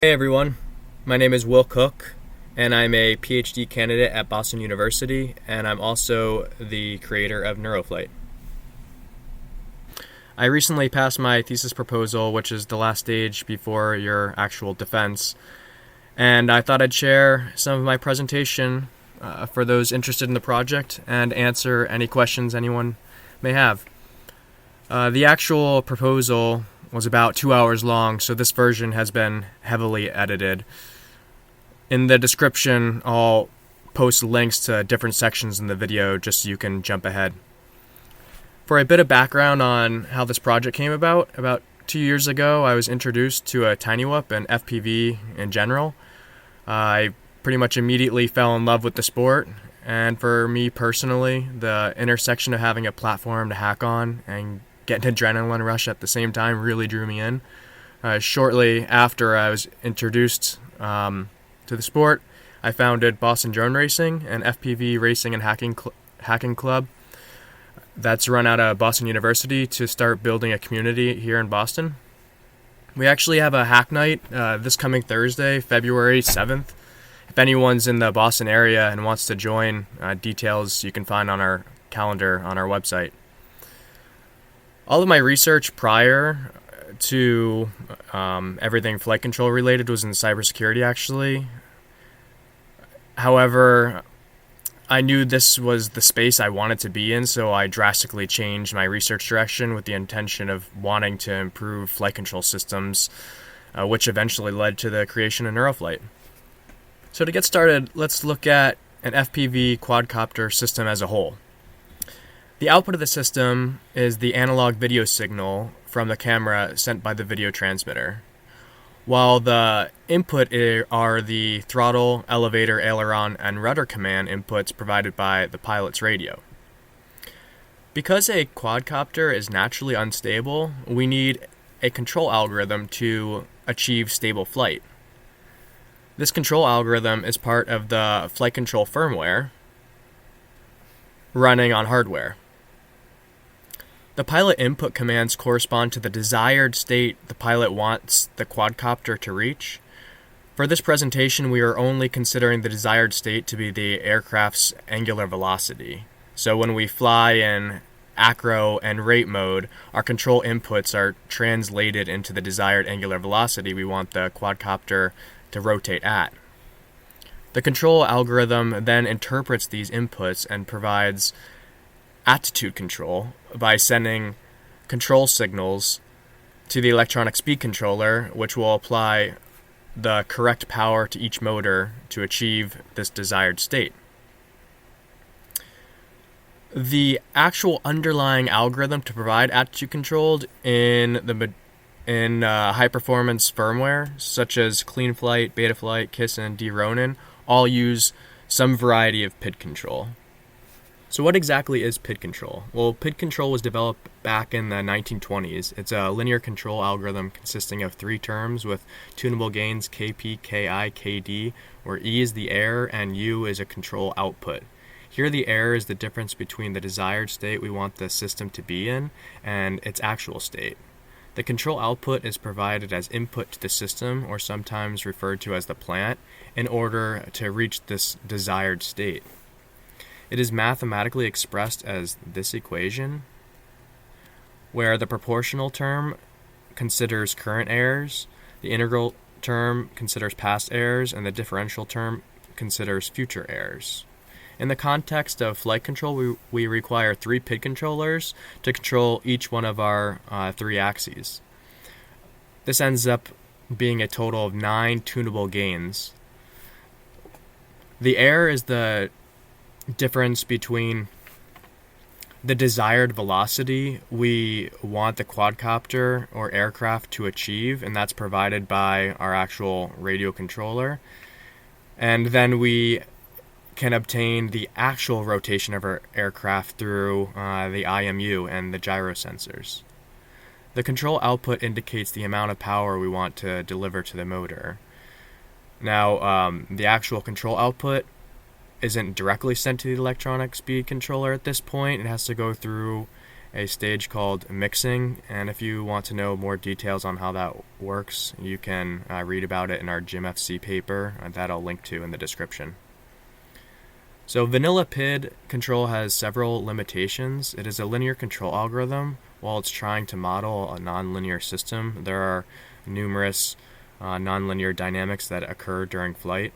Hey everyone, my name is Will Cook, and I'm a PhD candidate at Boston University, and I'm also the creator of Neuroflight. I recently passed my thesis proposal, which is the last stage before your actual defense, and I thought I'd share some of my presentation for those interested in the project and answer any questions anyone may have. The actual proposal was about 2 hours long, so this version has been heavily edited. In the description, I'll post links to different sections in the video just so you can jump ahead. For a bit of background on how this project came about 2 years ago, I was introduced to a TinyWhoop and FPV in general. I pretty much immediately fell in love with the sport, and for me personally, the intersection of having a platform to hack on and get an adrenaline rush at the same time really drew me in. Shortly after I was introduced to the sport, I founded Boston Drone Racing, an FPV racing and hacking club that's run out of Boston University to start building a community here in Boston. We actually have a hack night this coming Thursday, February 7th. If anyone's in the Boston area and wants to join, details you can find on our calendar on our website. All of my research prior to everything flight control related was in cybersecurity, actually. However, I knew this was the space I wanted to be in, so I drastically changed my research direction with the intention of wanting to improve flight control systems, which eventually led to the creation of Neuroflight. So to get started, let's look at an FPV quadcopter system as a whole. The output of the system is the analog video signal from the camera sent by the video transmitter, while the input are the throttle, elevator, aileron, and rudder command inputs provided by the pilot's radio. Because a quadcopter is naturally unstable, we need a control algorithm to achieve stable flight. This control algorithm is part of the flight control firmware running on hardware. The pilot input commands correspond to the desired state the pilot wants the quadcopter to reach. For this presentation, we are only considering the desired state to be the aircraft's angular velocity. So when we fly in acro and rate mode, our control inputs are translated into the desired angular velocity we want the quadcopter to rotate at. The control algorithm then interprets these inputs and provides attitude control by sending control signals to the electronic speed controller, which will apply the correct power to each motor to achieve this desired state. The actual underlying algorithm to provide attitude control in high performance firmware such as CleanFlight, Betaflight, KISS, and D-Ronin all use some variety of PID control. So what exactly is PID control? Well, PID control was developed back in the 1920s. It's a linear control algorithm consisting of three terms with tunable gains KP, KI, KD, where E is the error and U is a control output. Here the error is the difference between the desired state we want the system to be in and its actual state. The control output is provided as input to the system, or sometimes referred to as the plant, in order to reach this desired state. It is mathematically expressed as this equation, where the proportional term considers current errors, the integral term considers past errors, and the differential term considers future errors. In the context of flight control, we require 3 PID controllers to control each one of our 3 axes. This ends up being a total of 9 tunable gains. The error is the difference between the desired velocity we want the quadcopter or aircraft to achieve, and that's provided by our actual radio controller, and then we can obtain the actual rotation of our aircraft through the IMU and the gyro sensors. The control output indicates the amount of power we want to deliver to the motor. Now, the actual control output isn't directly sent to the electronic speed controller at this point. It has to go through a stage called mixing, and if you want to know more details on how that works, you can read about it in our GymFC paper that I'll link to in the description. So vanilla PID control has several limitations. It is a linear control algorithm. While it's trying to model a nonlinear system, there are numerous nonlinear dynamics that occur during flight.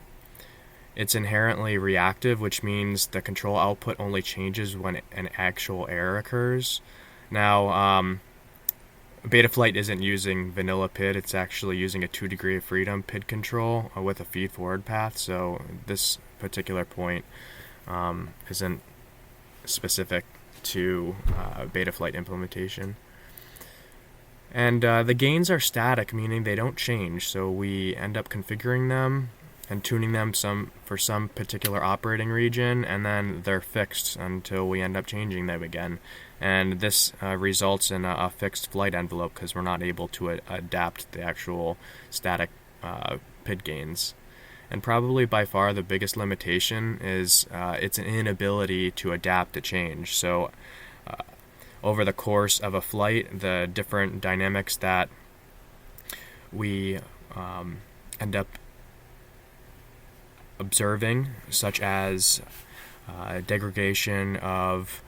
It's inherently reactive, which means the control output only changes when an actual error occurs. Now, Betaflight isn't using vanilla PID, it's actually using a 2 degree of freedom PID control with a feed-forward path, so this particular point isn't specific to Betaflight implementation. And the gains are static, meaning they don't change, so we end up configuring them and tuning them for some particular operating region, and then they're fixed until we end up changing them again. And this results in a fixed flight envelope because we're not able to adapt the actual static PID gains. And probably by far the biggest limitation is its inability to adapt to change. So over the course of a flight, the different dynamics that we end up observing, such as degradation of,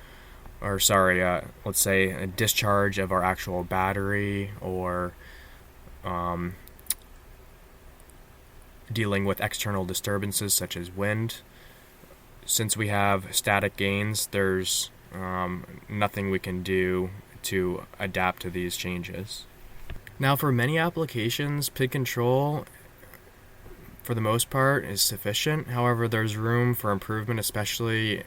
let's say a discharge of our actual battery, or dealing with external disturbances such as wind. Since we have static gains, there's nothing we can do to adapt to these changes. Now, for many applications, PID control for the most part is sufficient. However, there's room for improvement, especially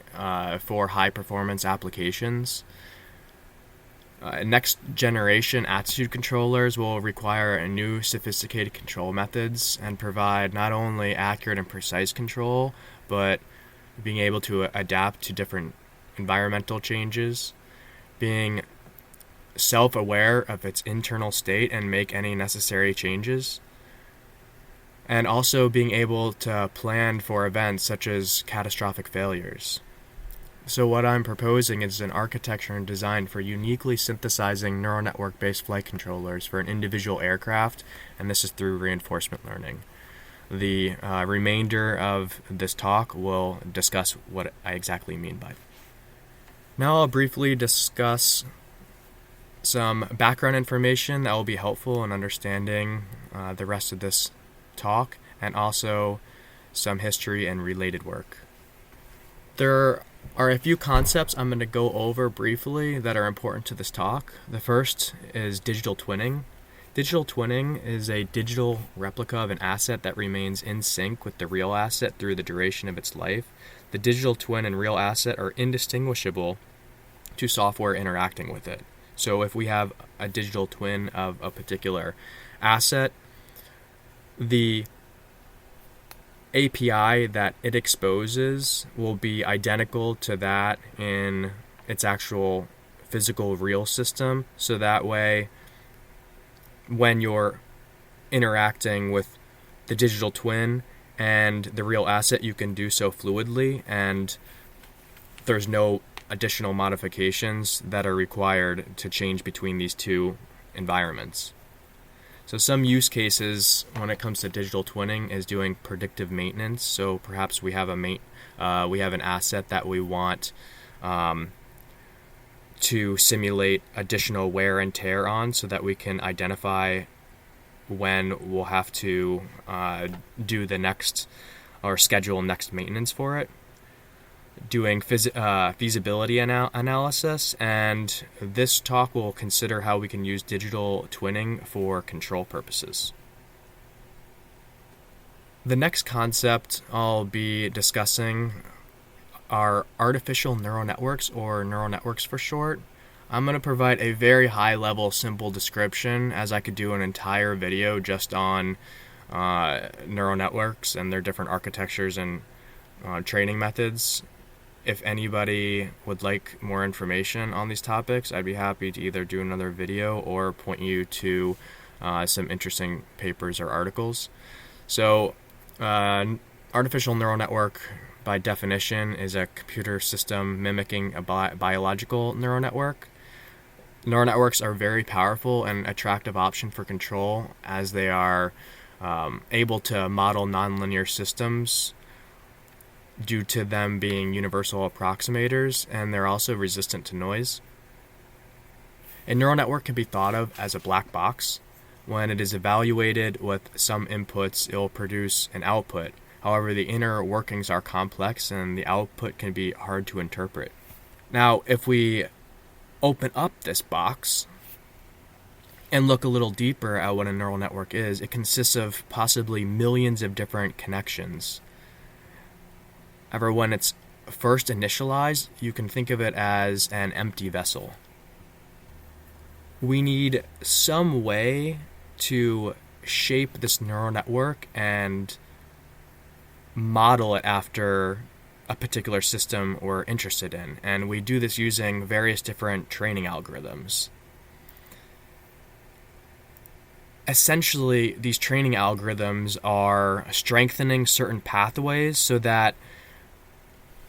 for high performance applications. Next generation attitude controllers will require new sophisticated control methods and provide not only accurate and precise control, but being able to adapt to different environmental changes, being self-aware of its internal state and make any necessary changes, and also being able to plan for events such as catastrophic failures. So what I'm proposing is an architecture and design for uniquely synthesizing neural network-based flight controllers for an individual aircraft, and this is through reinforcement learning. The remainder of this talk will discuss what I exactly mean by that. Now I'll briefly discuss some background information that will be helpful in understanding the rest of this talk, and also some history and related work. There are a few concepts I'm going to go over briefly that are important to this talk. The first is digital twinning. Digital twinning is a digital replica of an asset that remains in sync with the real asset through the duration of its life. The digital twin and real asset are indistinguishable to software interacting with it. So if we have a digital twin of a particular asset, the API that it exposes will be identical to that in its actual physical real system. So that way, when you're interacting with the digital twin and the real asset, you can do so fluidly, and there's no additional modifications that are required to change between these two environments. So some use cases when it comes to digital twinning is doing predictive maintenance. So perhaps we have an asset that we want to simulate additional wear and tear on, so that we can identify when we'll have to do the next or schedule next maintenance for it. Doing feasibility analysis, and this talk will consider how we can use digital twinning for control purposes. The next concept I'll be discussing are artificial neural networks, or neural networks for short. I'm going to provide a very high-level, simple description, as I could do an entire video just on neural networks and their different architectures and training methods. If anybody would like more information on these topics, I'd be happy to either do another video or point you to some interesting papers or articles. So, artificial neural network, by definition, is a computer system mimicking a biological neural network. Neural networks are a very powerful and attractive option for control, as they are able to model nonlinear systems due to them being universal approximators, and they're also resistant to noise. A neural network can be thought of as a black box. When it is evaluated with some inputs, it will produce an output. However, the inner workings are complex and the output can be hard to interpret. Now, if we open up this box and look a little deeper at what a neural network is, it consists of possibly millions of different connections. However, when it's first initialized, you can think of it as an empty vessel. We need some way to shape this neural network and model it after a particular system we're interested in. And we do this using various different training algorithms. Essentially, these training algorithms are strengthening certain pathways so that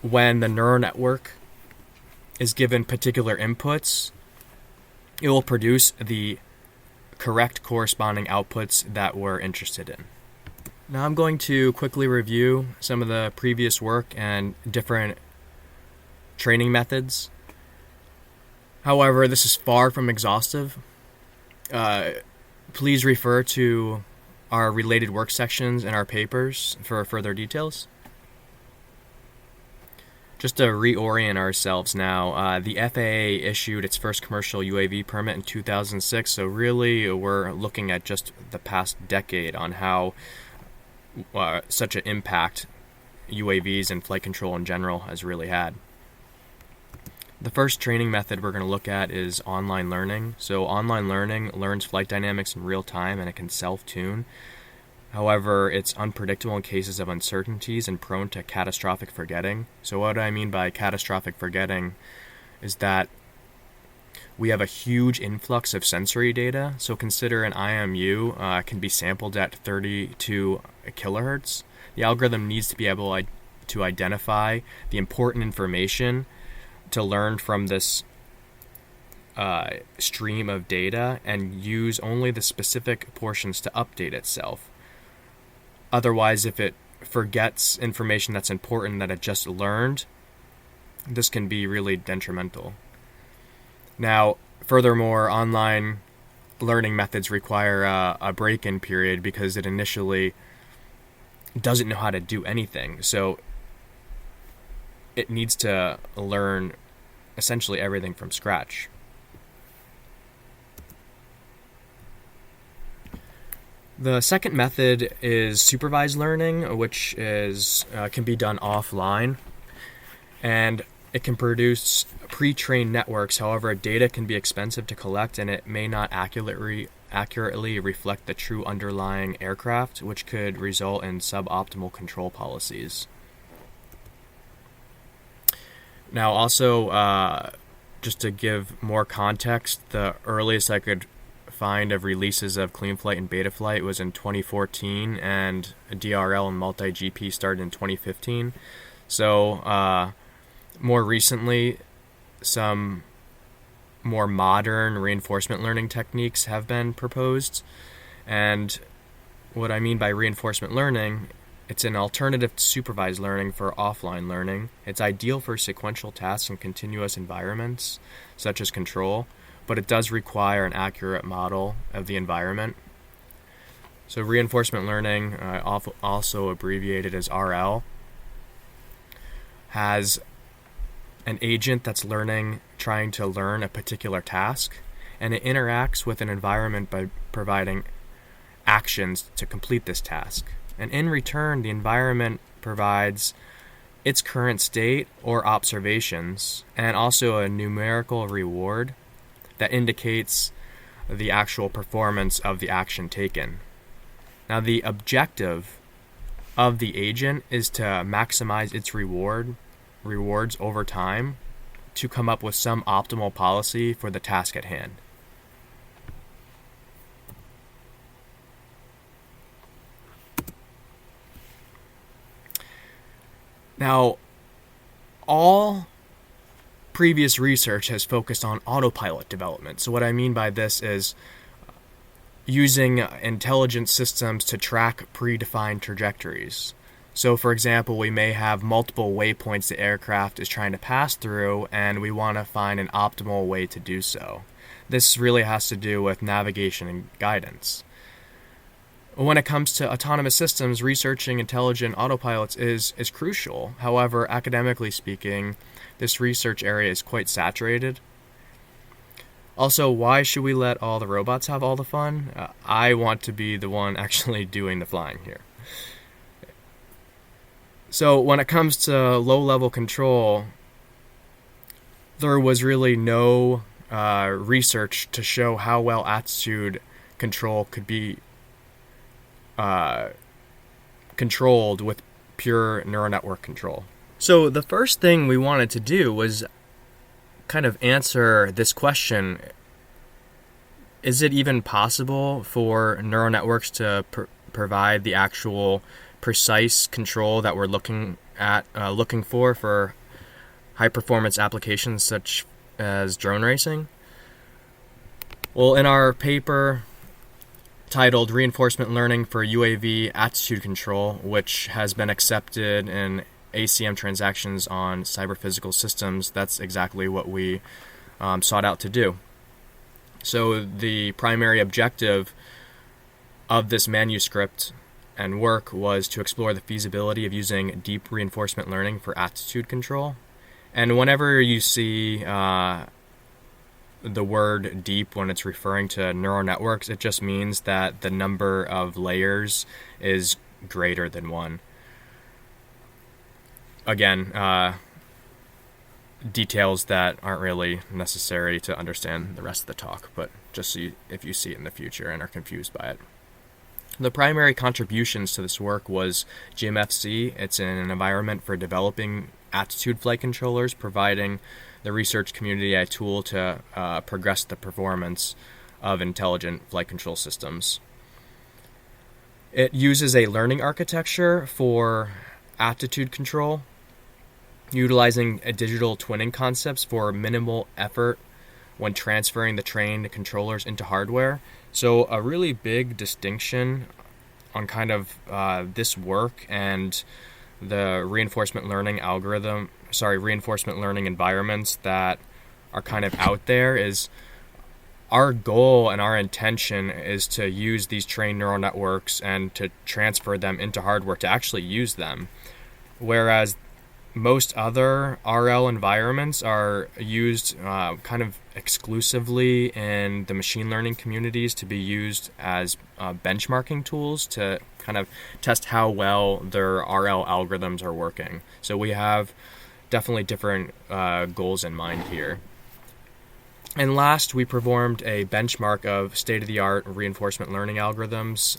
when the neural network is given particular inputs, it will produce the correct corresponding outputs that we're interested in. Now I'm going to quickly review some of the previous work and different training methods. However, this is far from exhaustive. Please refer to our related work sections in our papers for further details. Just to reorient ourselves now, the FAA issued its first commercial UAV permit in 2006, so really we're looking at just the past decade on how such an impact UAVs and flight control in general has really had. The first training method we're going to look at is online learning. So online learning learns flight dynamics in real time and it can self-tune. However, it's unpredictable in cases of uncertainties and prone to catastrophic forgetting. So what I mean by catastrophic forgetting is that we have a huge influx of sensory data. So consider an IMU can be sampled at 32 kilohertz. The algorithm needs to be able to identify the important information to learn from this stream of data and use only the specific portions to update itself. Otherwise, if it forgets information that's important that it just learned, this can be really detrimental. Now, furthermore, online learning methods require a break-in period because it initially doesn't know how to do anything. So it needs to learn essentially everything from scratch. The second method is supervised learning, which can be done offline, and it can produce pre-trained networks. However, data can be expensive to collect, and it may not accurately reflect the true underlying aircraft, which could result in suboptimal control policies. Now, also, just to give more context, the earliest I could find of releases of Clean Flight and Betaflight was in 2014, and DRL and multi-GP started in 2015. So, more recently, some more modern reinforcement learning techniques have been proposed. And what I mean by reinforcement learning, it's an alternative to supervised learning for offline learning. It's ideal for sequential tasks in continuous environments, such as control, but it does require an accurate model of the environment. So reinforcement learning, also abbreviated as RL, has an agent that's trying to learn a particular task, and it interacts with an environment by providing actions to complete this task. And in return, the environment provides its current state or observations, and also a numerical reward that indicates the actual performance of the action taken. Now, the objective of the agent is to maximize its rewards over time to come up with some optimal policy for the task at hand. Now, all previous research has focused on autopilot development. So what I mean by this is using intelligent systems to track predefined trajectories. So for example, we may have multiple waypoints the aircraft is trying to pass through, and we want to find an optimal way to do so. This really has to do with navigation and guidance. When it comes to autonomous systems, researching intelligent autopilots is crucial. However, academically speaking, this research area is quite saturated. Also, why should we let all the robots have all the fun? I want to be the one actually doing the flying here. So when it comes to low-level control, there was really no research to show how well attitude control could be controlled with pure neural network control. So the first thing we wanted to do was kind of answer this question: is it even possible for neural networks to provide the actual precise control that we're looking for high performance applications such as drone racing? Well, in our paper titled Reinforcement Learning for UAV Attitude Control, which has been accepted in ACM transactions on cyber-physical systems, that's exactly what we sought out to do. So the primary objective of this manuscript and work was to explore the feasibility of using deep reinforcement learning for attitude control. And whenever you see the word deep when it's referring to neural networks, it just means that the number of layers is greater than one. Again, details that aren't really necessary to understand the rest of the talk, but just so if you see it in the future and are confused by it. The primary contributions to this work was GymFC. It's an environment for developing attitude flight controllers, providing the research community a tool to progress the performance of intelligent flight control systems. It uses a learning architecture for attitude control, utilizing digital twinning concepts for minimal effort when transferring the trained controllers into hardware. So a really big distinction on kind of this work and the reinforcement learning environments that are kind of out there is our goal and our intention is to use these trained neural networks and to transfer them into hardware to actually use them. Whereas most other RL environments are used kind of exclusively in the machine learning communities to be used as benchmarking tools to kind of test how well their RL algorithms are working. So we have definitely different goals in mind here. And last, we performed a benchmark of state-of-the-art reinforcement learning algorithms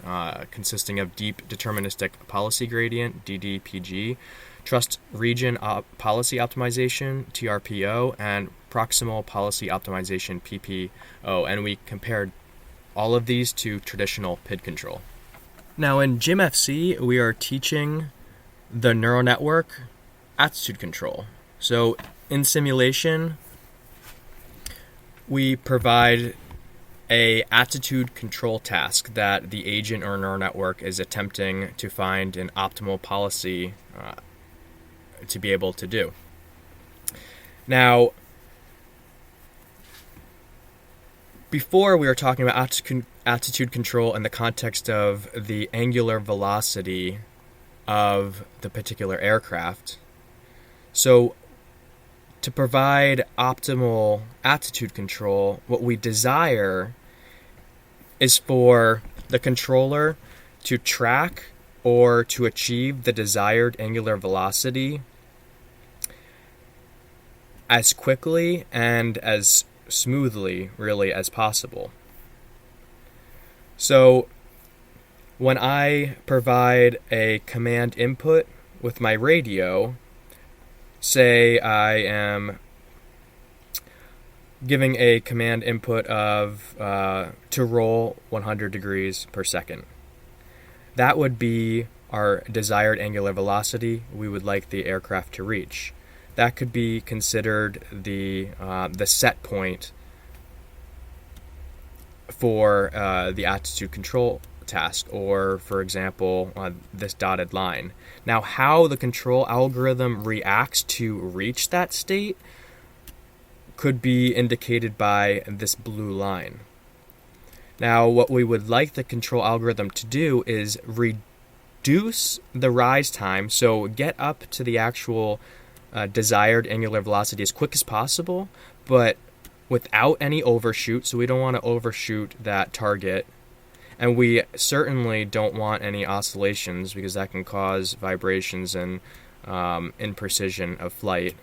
consisting of deep deterministic policy gradient, DDPG, trust region policy optimization, TRPO, and proximal policy optimization, PPO. And we compared all of these to traditional PID control. Now in GymFC, we are teaching the neural network attitude control. So in simulation, we provide a attitude control task that the agent or neural network is attempting to find an optimal policy to be able to do. Now, before we were talking about attitude control in the context of the angular velocity of the particular aircraft. So to provide optimal attitude control, what we desire is for the controller to track or to achieve the desired angular velocity as quickly and as smoothly, really, as possible. So when I provide a command input with my radio, say I am giving a command input of to roll 100 degrees per second. That would be our desired angular velocity we would like the aircraft to reach. that could be considered the set point for the attitude control task, or for example this dotted line. Now, how the control algorithm reacts to reach that state could be indicated by this blue line. Now, what we would like the control algorithm to do is reduce the rise time, so get up to the actual desired angular velocity as quick as possible, but without any overshoot, so we don't want to overshoot that target. And we certainly don't want any oscillations, because that can cause vibrations and imprecision of flight.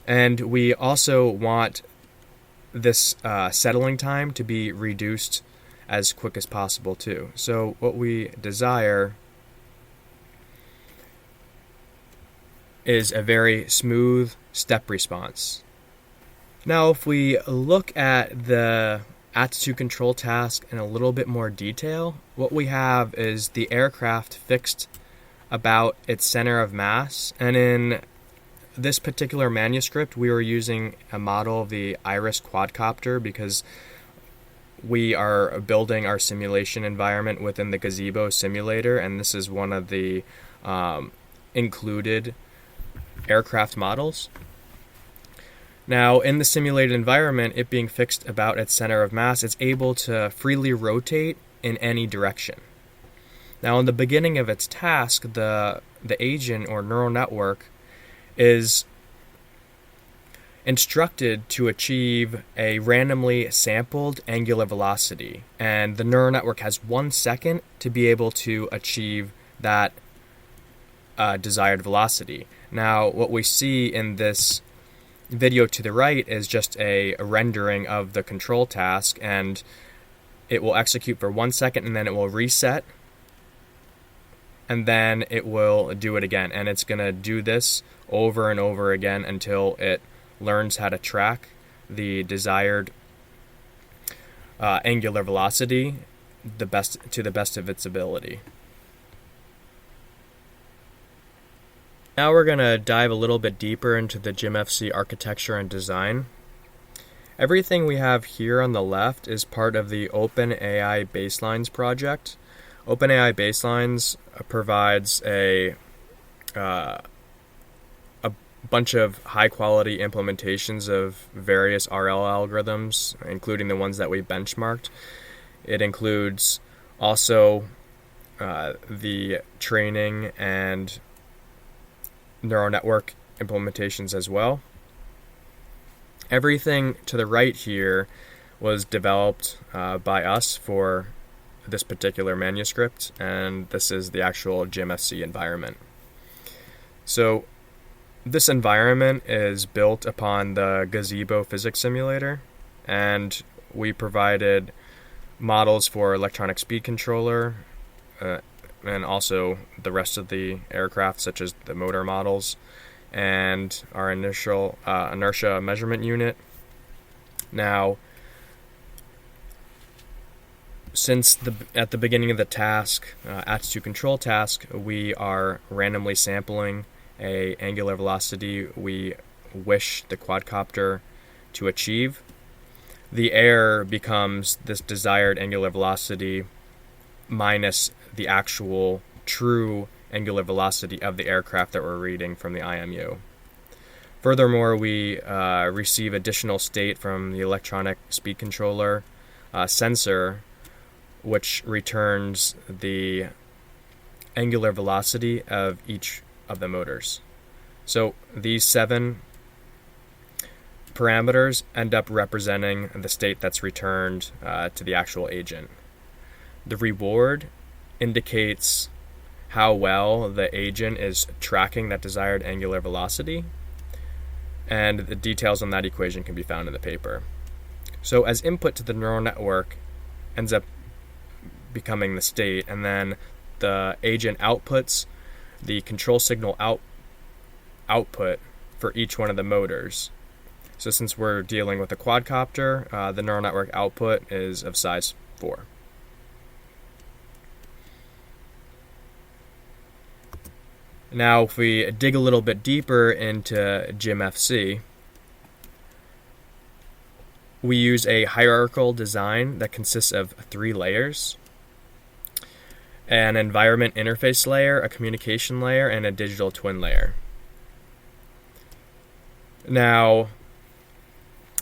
And we also want this settling time to be reduced as quick as possible too. So what we desire is a very smooth step response. Now, if we look at the attitude control task in a little bit more detail, what we have is the aircraft fixed about its center of mass. And in this particular manuscript, we were using a model of the Iris Quadcopter because we are building our simulation environment within the Gazebo simulator, and this is one of the included aircraft models. Now, in the simulated environment, it being fixed about its center of mass, it's able to freely rotate in any direction. Now, in the beginning of its task, the agent or neural network is instructed to achieve a randomly sampled angular velocity, and the neural network has 1 second to be able to achieve that desired velocity. Now, what we see in this video to the right is just a rendering of the control task, and it will execute for 1 second, and then it will reset, and then it will do it again, and it's going to do this over and over again until it learns how to track the desired angular velocity to the best of its ability. Now we're going to dive a little bit deeper into the GymFC architecture and design. Everything we have here on the left is part of the OpenAI Baselines project. OpenAI Baselines provides a bunch of high-quality implementations of various RL algorithms, including the ones that we benchmarked. It includes also the training and neural network implementations as well. Everything to the right here was developed by us for this particular manuscript, and this is the actual GymFC environment. So this environment is built upon the Gazebo physics simulator, and we provided models for electronic speed controller, and also the rest of the aircraft, such as the motor models and our initial inertia measurement unit. Now, since at the beginning of the task, attitude control task, we are randomly sampling a angular velocity we wish the quadcopter to achieve, the error becomes this desired angular velocity minus the actual true angular velocity of the aircraft that we're reading from the IMU. Furthermore, we receive additional state from the electronic speed controller sensor, which returns the angular velocity of each of the motors. So these 7 parameters end up representing the state that's returned to the actual agent. The reward indicates how well the agent is tracking that desired angular velocity, and the details on that equation can be found in the paper. So as input to the neural network ends up becoming the state, and then the agent outputs the control signal output for each one of the motors. So since we're dealing with a quadcopter, the neural network output is of size 4. Now, if we dig a little bit deeper into GymFC, we use a hierarchical design that consists of 3 layers: an environment interface layer, a communication layer, and a digital twin layer. Now,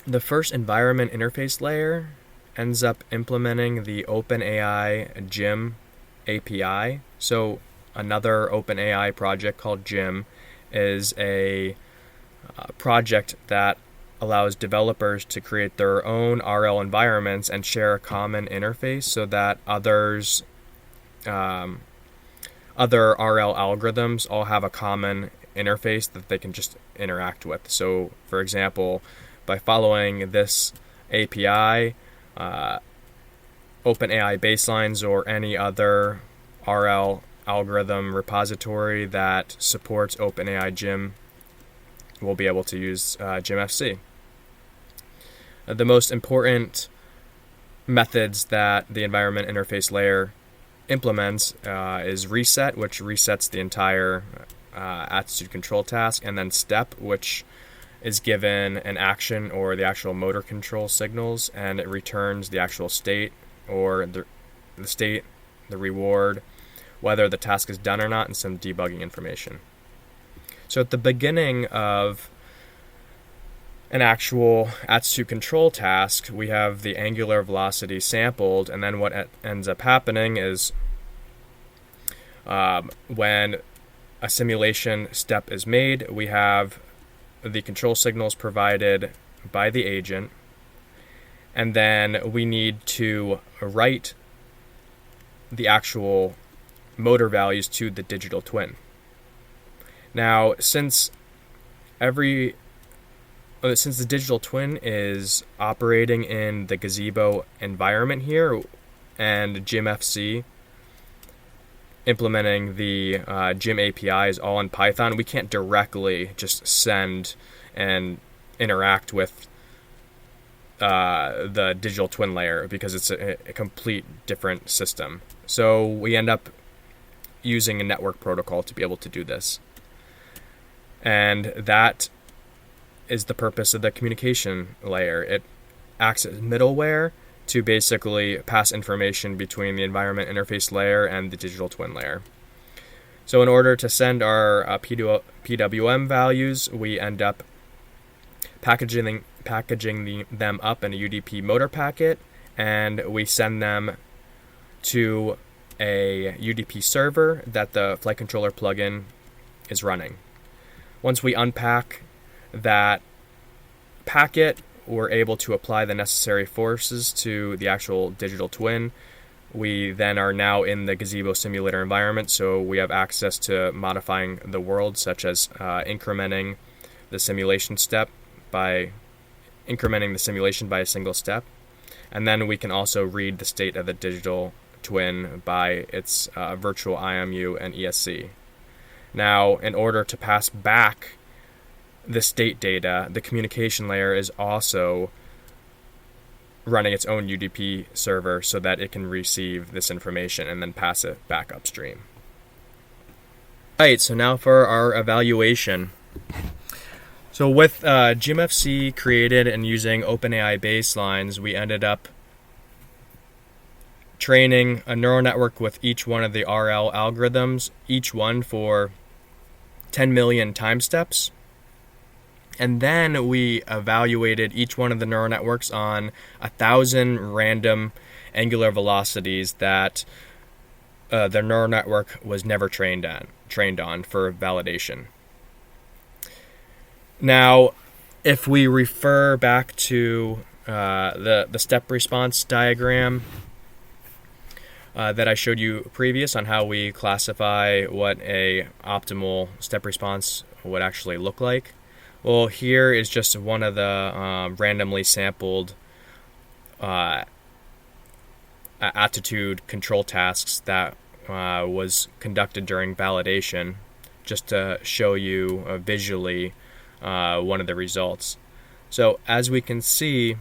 the first environment interface layer ends up implementing the OpenAI Gym API. So another OpenAI project called Gym is a project that allows developers to create their own RL environments and share a common interface so that other RL algorithms all have a common interface that they can just interact with. So, for example, by following this API, OpenAI baselines or any other RL algorithm repository that supports OpenAI Gym will be able to use GymFC. The most important methods that the environment interface layer implements is reset, which resets the entire attitude control task, and then step, which is given an action or the actual motor control signals, and it returns the actual state or the state, the reward, whether the task is done or not, and some debugging information. So at the beginning of an actual attitude control task, we have the angular velocity sampled, and then what ends up happening is when a simulation step is made, we have the control signals provided by the agent, and then we need to write the actual motor values to the digital twin. Now, since the digital twin is operating in the gazebo environment here, and GymFC implementing the Gym API is all in Python, we can't directly just send and interact with the digital twin layer because it's a complete different system. So we end up using a network protocol to be able to do this. And that is the purpose of the communication layer. It acts as middleware to basically pass information between the environment interface layer and the digital twin layer. So in order to send our PWM values, we end up packaging them up in a UDP motor packet, and we send them to a UDP server that the flight controller plugin is running. Once we unpack that packet, we're able to apply the necessary forces to the actual digital twin. We then are now in the gazebo simulator environment, so we have access to modifying the world, such as incrementing the simulation by a single step. And then we can also read the state of the digital twin by its virtual IMU and ESC. Now, in order to pass back the state data, the communication layer is also running its own UDP server so that it can receive this information and then pass it back upstream. Alright, so now for our evaluation. So with GymFC created and using OpenAI baselines, we ended up training a neural network with each one of the RL algorithms, each one for 10 million time steps. And then we evaluated each one of the neural networks on 1,000 random angular velocities that the neural network was never trained on for validation. Now, if we refer back to the step response diagram that I showed you previous on how we classify what a optimal step response would actually look like, well, here is just one of the randomly sampled attitude control tasks that was conducted during validation, just to show you visually one of the results. So as we can see,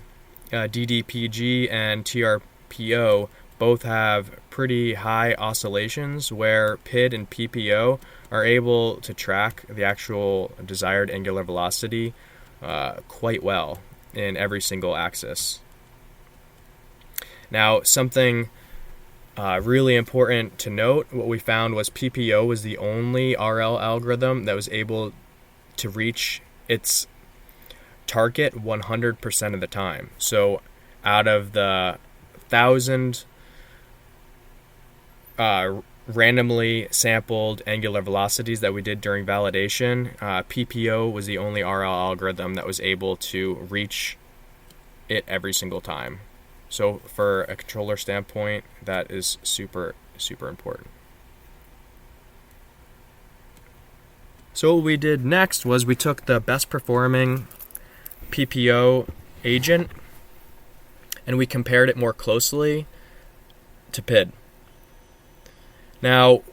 DDPG and TRPO both have pretty high oscillations where PID and PPO are able to track the actual desired angular velocity quite well in every single axis. Now, something really important to note, what we found was PPO was the only RL algorithm that was able to reach its target 100% of the time. So out of the 1,000 randomly sampled angular velocities that we did during validation, PPO was the only RL algorithm that was able to reach it every single time. So for a controller standpoint, that is super, super important. So what we did next was we took the best performing PPO agent and we compared it more closely to PID. Now,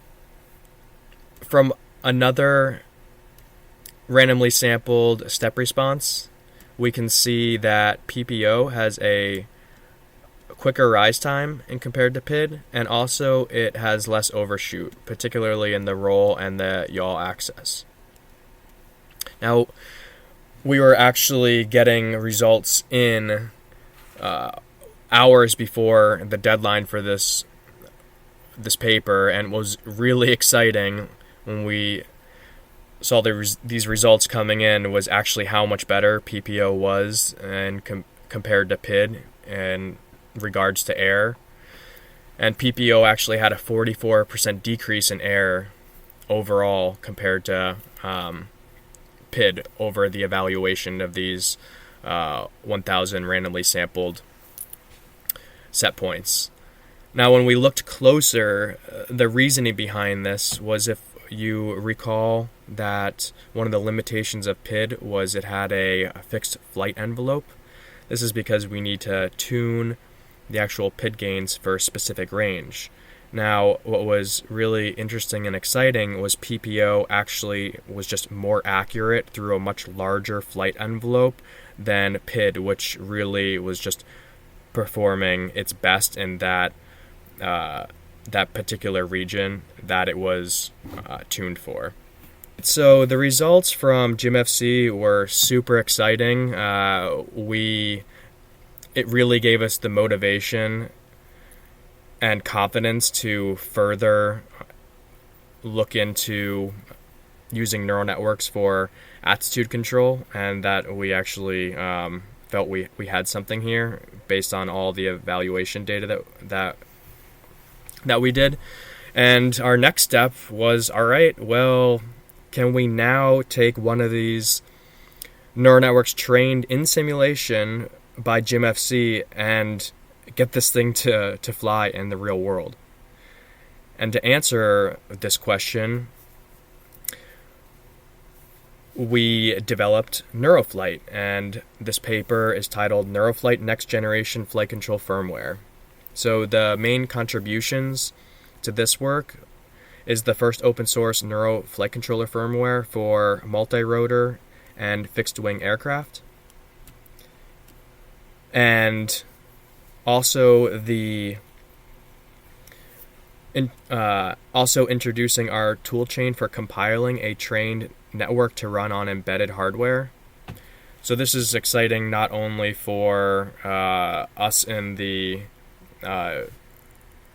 from another randomly sampled step response, we can see that PPO has a quicker rise time in compared to PID, and also it has less overshoot, particularly in the roll and the yaw axis. Now, we were actually getting results in hours before the deadline for this paper, and was really exciting when we saw these results coming in was actually how much better PPO was and compared to PID in regards to error. And PPO actually had a 44% decrease in error overall compared to PID over the evaluation of these 1,000 randomly sampled set points. Now, when we looked closer, the reasoning behind this was, if you recall, that one of the limitations of PID was it had a fixed flight envelope. This is because we need to tune the actual PID gains for a specific range. Now, what was really interesting and exciting was PPO actually was just more accurate through a much larger flight envelope than PID, which really was just performing its best in that particular region that it was tuned for. So the results from GymFC were super exciting. It really gave us the motivation and confidence to further look into using neural networks for attitude control, and that we actually felt we had something here based on all the evaluation data that we did. And our next step was, all right, well, can we now take one of these neural networks trained in simulation by GymFC and get this thing to fly in the real world? And to answer this question, we developed Neuroflight, and this paper is titled Neuroflight Next Generation Flight Control Firmware. So the main contributions to this work is the first open source neuro flight controller firmware for multi-rotor and fixed-wing aircraft. And also also introducing our toolchain for compiling a trained network to run on embedded hardware. So this is exciting not only for us in the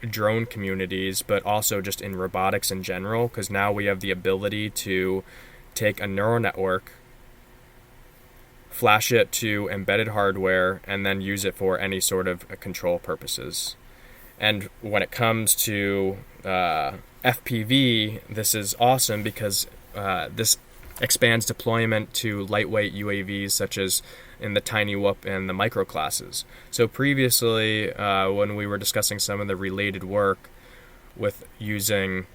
drone communities, but also just in robotics in general, because now we have the ability to take a neural network, flash it to embedded hardware, and then use it for any sort of control purposes. And when it comes to FPV, this is awesome because this expands deployment to lightweight UAVs such as in the Tiny Whoop and the micro classes. So previously, when we were discussing some of the related work with using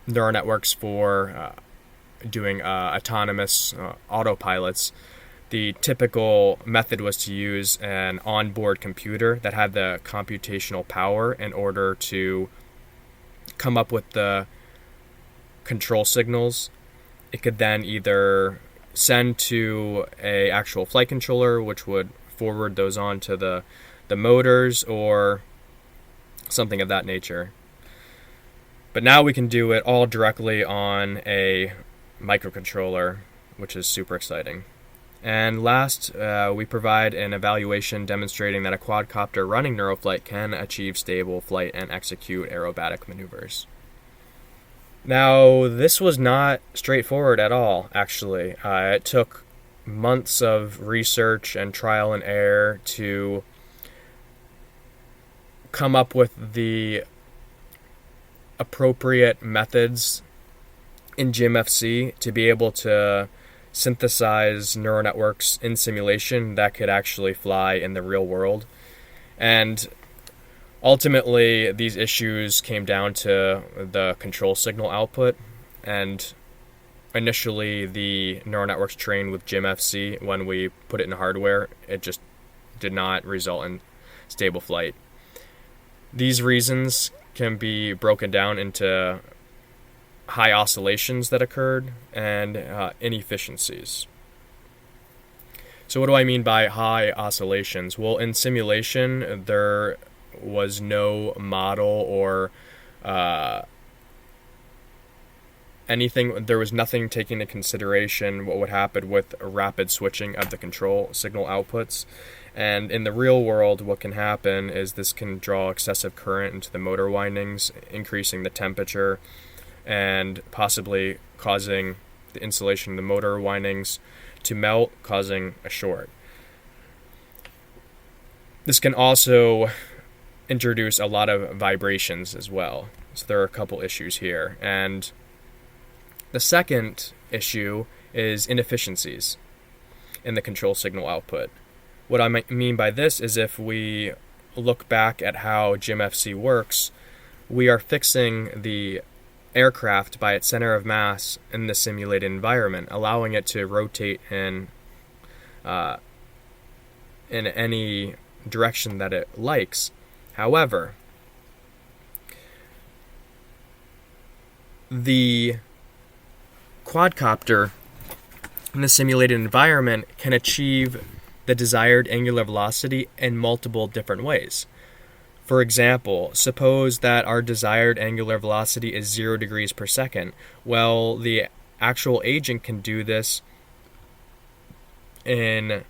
neural networks for doing autonomous autopilots, the typical method was to use an onboard computer that had the computational power in order to come up with the control signals. It could then either send to a actual flight controller, which would forward those on to the motors, or something of that nature. But now we can do it all directly on a microcontroller, which is super exciting. And last, we provide an evaluation demonstrating that a quadcopter running Neuroflight can achieve stable flight and execute aerobatic maneuvers. Now, this was not straightforward at all, actually. It took months of research and trial and error to come up with the appropriate methods in GymFC to be able to synthesize neural networks in simulation that could actually fly in the real world. And ultimately, these issues came down to the control signal output. And initially, the neural networks trained with GymFC, when we put it in hardware, it just did not result in stable flight. These reasons can be broken down into high oscillations that occurred and inefficiencies. So what do I mean by high oscillations? Well, in simulation, there was no model or anything. There was nothing taking into consideration what would happen with rapid switching of the control signal outputs. And in the real world, what can happen is this can draw excessive current into the motor windings, increasing the temperature and possibly causing the insulation of the motor windings to melt, causing a short. This can also introduce a lot of vibrations as well. So there are a couple issues here. And the second issue is inefficiencies in the control signal output. What I mean by this is if we look back at how GymFC works, we are fixing the aircraft by its center of mass in the simulated environment, allowing it to rotate in any direction that it likes. However, the quadcopter in the simulated environment can achieve the desired angular velocity in multiple different ways. For example, suppose that our desired angular velocity is 0 degrees per second. Well, the actual agent can do this in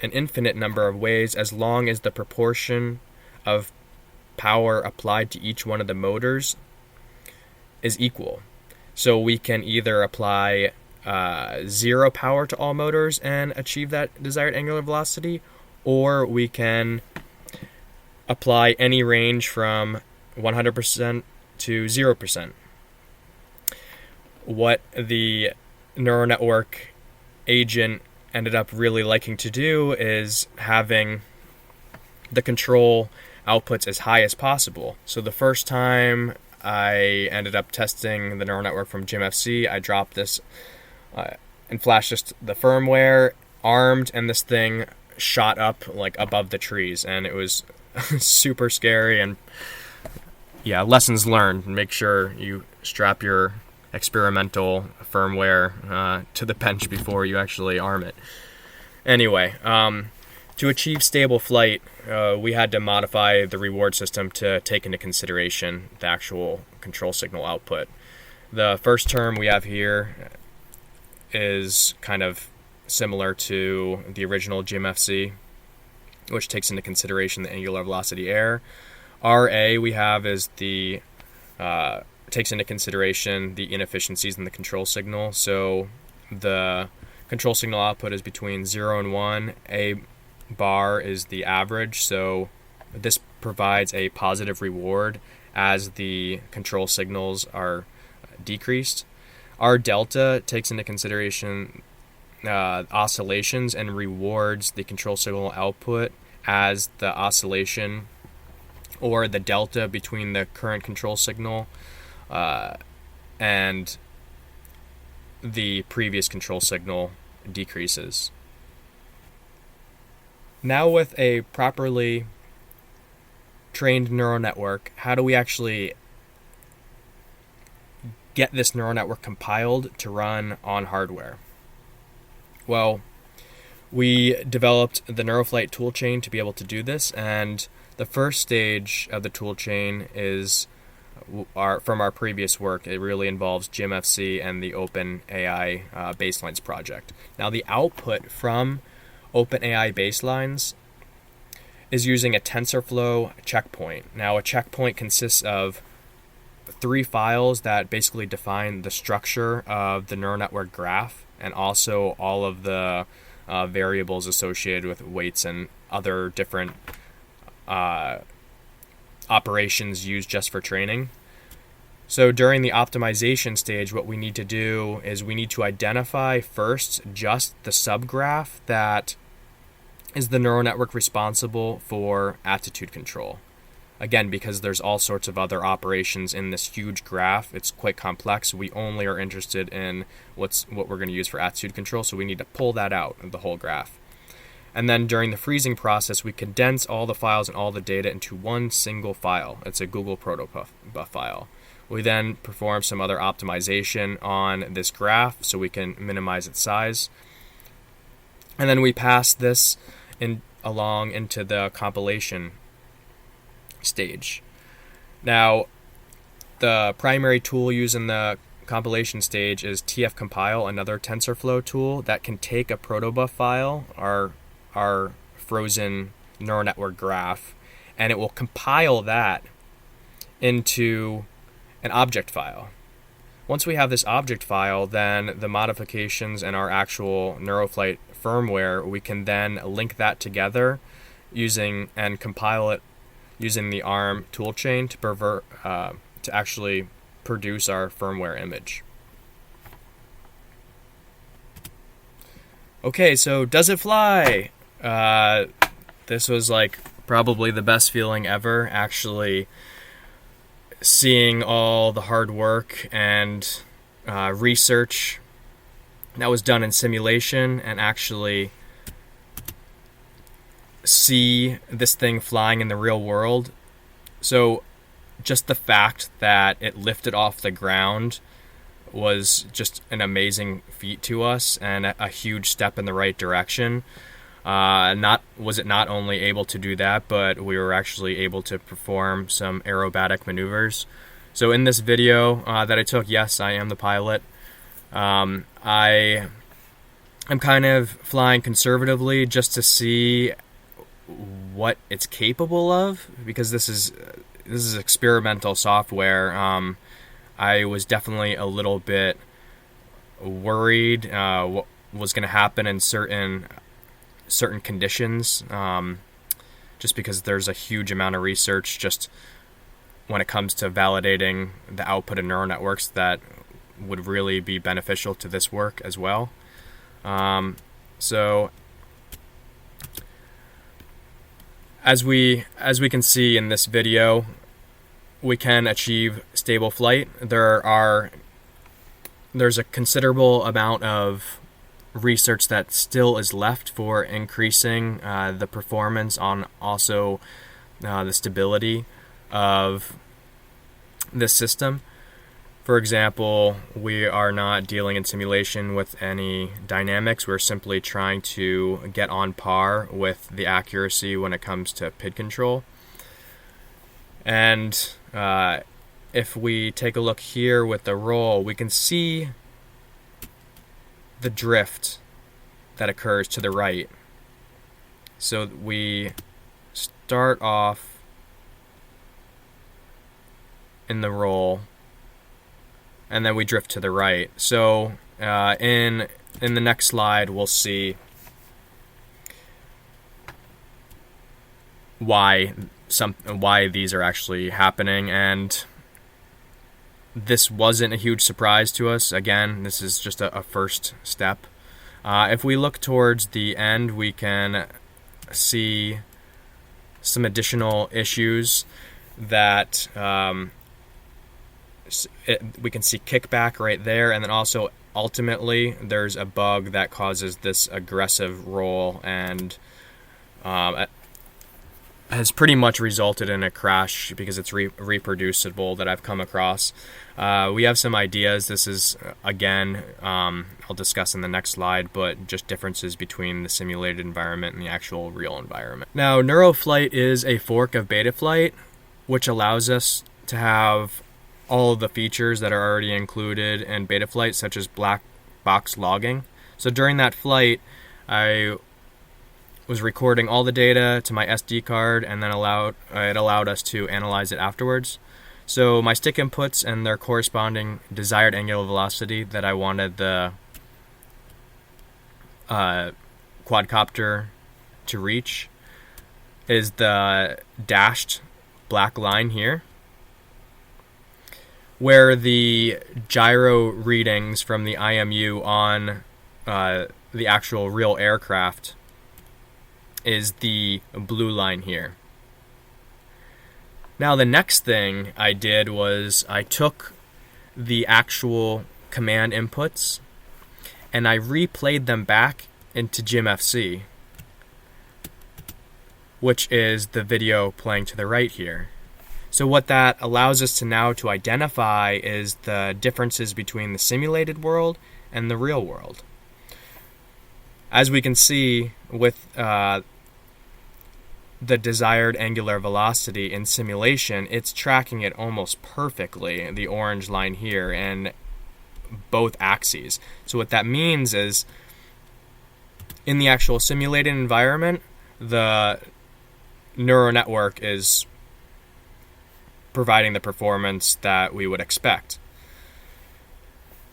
an infinite number of ways as long as the proportion of power applied to each one of the motors is equal. So we can either apply 0 power to all motors and achieve that desired angular velocity, or we can apply any range from 100% to 0%. What the neural network agent ended up really liking to do is having the control outputs as high as possible. So the first time I ended up testing the neural network from GymFC, I dropped this and flashed just the firmware, armed, and this thing shot up like above the trees, and it was super scary. And yeah, lessons learned. Make sure you strap your experimental firmware to the bench before you actually arm it. Anyway, to achieve stable flight, we had to modify the reward system to take into consideration the actual control signal output. The first term we have here is kind of similar to the original GymFC, which takes into consideration the angular velocity error. RA we have is the takes into consideration the inefficiencies in the control signal. So the control signal output is between 0 and 1. A bar is the average, so this provides a positive reward as the control signals are decreased. R delta takes into consideration oscillations and rewards the control signal output as the oscillation or the delta between the current control signal and the previous control signal decreases. Now with a properly trained neural network, how do we actually get this neural network compiled to run on hardware? Well, We developed the Neuroflight Toolchain to be able to do this, and the first stage of the toolchain is from our previous work. It really involves GymFC and the OpenAI Baselines project. Now, the output from OpenAI Baselines is using a TensorFlow checkpoint. Now, a checkpoint consists of 3 files that basically define the structure of the neural network graph and also all of the variables associated with weights and other different operations used just for training. So during the optimization stage, what we need to do is we need to identify first just the subgraph that is the neural network responsible for attitude control. Again, because there's all sorts of other operations in this huge graph, it's quite complex. We only are interested in what we're going to use for attitude control, so we need to pull that out of the whole graph. And then during the freezing process, we condense all the files and all the data into one single file. It's a Google protobuf file. We then perform some other optimization on this graph so we can minimize its size. And then we pass this along into the compilation stage. Now, the primary tool used in the compilation stage is tfcompile, another TensorFlow tool that can take a protobuf file, our frozen neural network graph, and it will compile that into an object file. Once we have this object file, then the modifications and our actual Neuroflight firmware, we can then link that together and compile it using the ARM toolchain to actually produce our firmware image. Okay, so does it fly? This was like probably the best feeling ever, actually seeing all the hard work and research that was done in simulation and actually see this thing flying in the real world. So just the fact that it lifted off the ground was just an amazing feat to us and a huge step in the right direction. Not only able to do that, but we were actually able to perform some aerobatic maneuvers. So in this video that I took, yes, I am the pilot. I'm kind of flying conservatively just to see what it's capable of, because this is experimental software. I was definitely a little bit worried what was going to happen in certain conditions, just because there's a huge amount of research just when it comes to validating the output of neural networks that would really be beneficial to this work as well. So as we can see in this video, we can achieve stable flight. There's a considerable amount of research that still is left for increasing the performance on also the stability of this system. For example, we are not dealing in simulation with any dynamics. We're simply trying to get on par with the accuracy when it comes to PID control. And if we take a look here with the roll, we can see the drift that occurs to the right. So we start off in the roll, and then we drift to the right. So in the next slide, we'll see why these are actually happening, and this wasn't a huge surprise to us. Again, this is just a first step. If we look towards the end, we can see some additional issues that we can see kickback right there, and then also ultimately there's a bug that causes this aggressive roll and has pretty much resulted in a crash because it's reproducible that I've come across. We have some ideas. This is, again, I'll discuss in the next slide, but just differences between the simulated environment and the actual real environment. Now, Neuroflight is a fork of Betaflight, which allows us to have all of the features that are already included in Betaflight, such as black box logging. So during that flight, I was recording all the data to my SD card, and then it allowed us to analyze it afterwards. So my stick inputs and their corresponding desired angular velocity that I wanted the quadcopter to reach is the dashed black line here, where the gyro readings from the IMU on the actual real aircraft is the blue line here. Now the next thing I did was I took the actual command inputs and I replayed them back into GymFC, which is the video playing to the right here. So what that allows us to now to identify is the differences between the simulated world and the real world. As we can see with the desired angular velocity in simulation, it's tracking it almost perfectly, the orange line here, and both axes. So what that means is, in the actual simulated environment, the neural network is providing the performance that we would expect.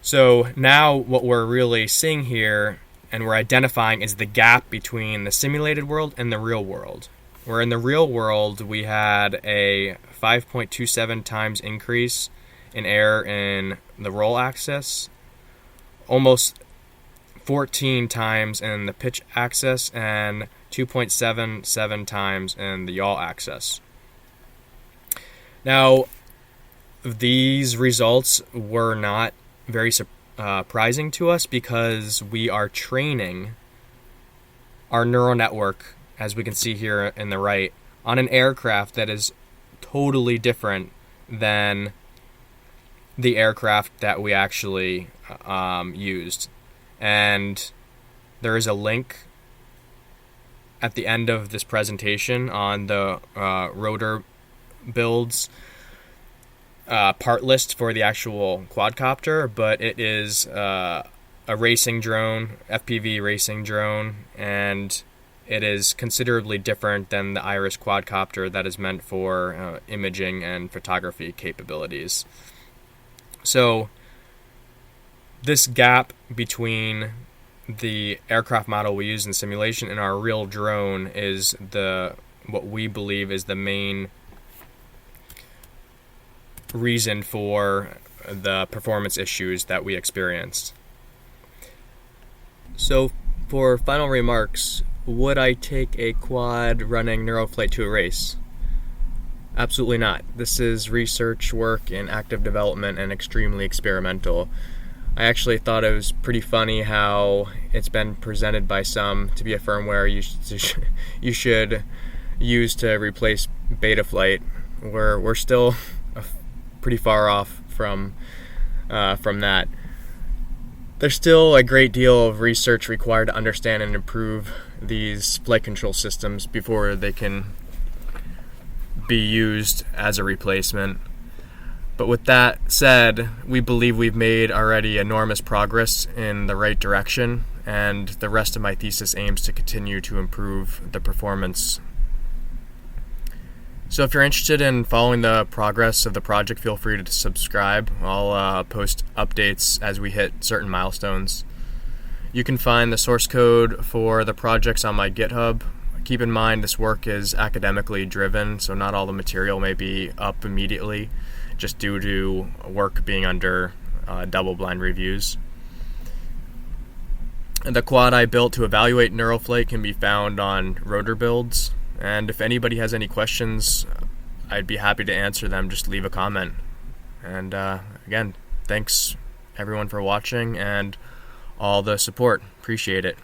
So now what we're really seeing here, and we're identifying, is the gap between the simulated world and the real world. Where in the real world, we had a 5.27 times increase in error in the roll axis, almost 14 times in the pitch axis, and 2.77 times in the yaw axis. Now, these results were not very surprising to us because we are training our neural network, as we can see here in the right, on an aircraft that is totally different than the aircraft that we actually used. And there is a link at the end of this presentation on the rotor builds part list for the actual quadcopter, but it is a racing drone, FPV racing drone, and it is considerably different than the Iris quadcopter that is meant for imaging and photography capabilities. So this gap between the aircraft model we use in simulation and our real drone is what we believe is the main reason for the performance issues that we experienced. So for final remarks, would I take a quad running Neuroflight to a race? Absolutely not. This is research work in active development and extremely experimental. I actually thought it was pretty funny how it's been presented by some to be a firmware you should use to replace Betaflight. We're still pretty far off from that. There's still a great deal of research required to understand and improve these flight control systems before they can be used as a replacement. But with that said, we believe we've made already enormous progress in the right direction, and the rest of my thesis aims to continue to improve the performance. So if you're interested in following the progress of the project, feel free to subscribe. I'll post updates as we hit certain milestones. You can find the source code for the projects on my GitHub. Keep in mind this work is academically driven, so not all the material may be up immediately, just due to work being under double-blind reviews. The quad I built to evaluate Neuroflight can be found on rotor builds. And if anybody has any questions, I'd be happy to answer them. Just leave a comment. And again, thanks everyone for watching and all the support. Appreciate it.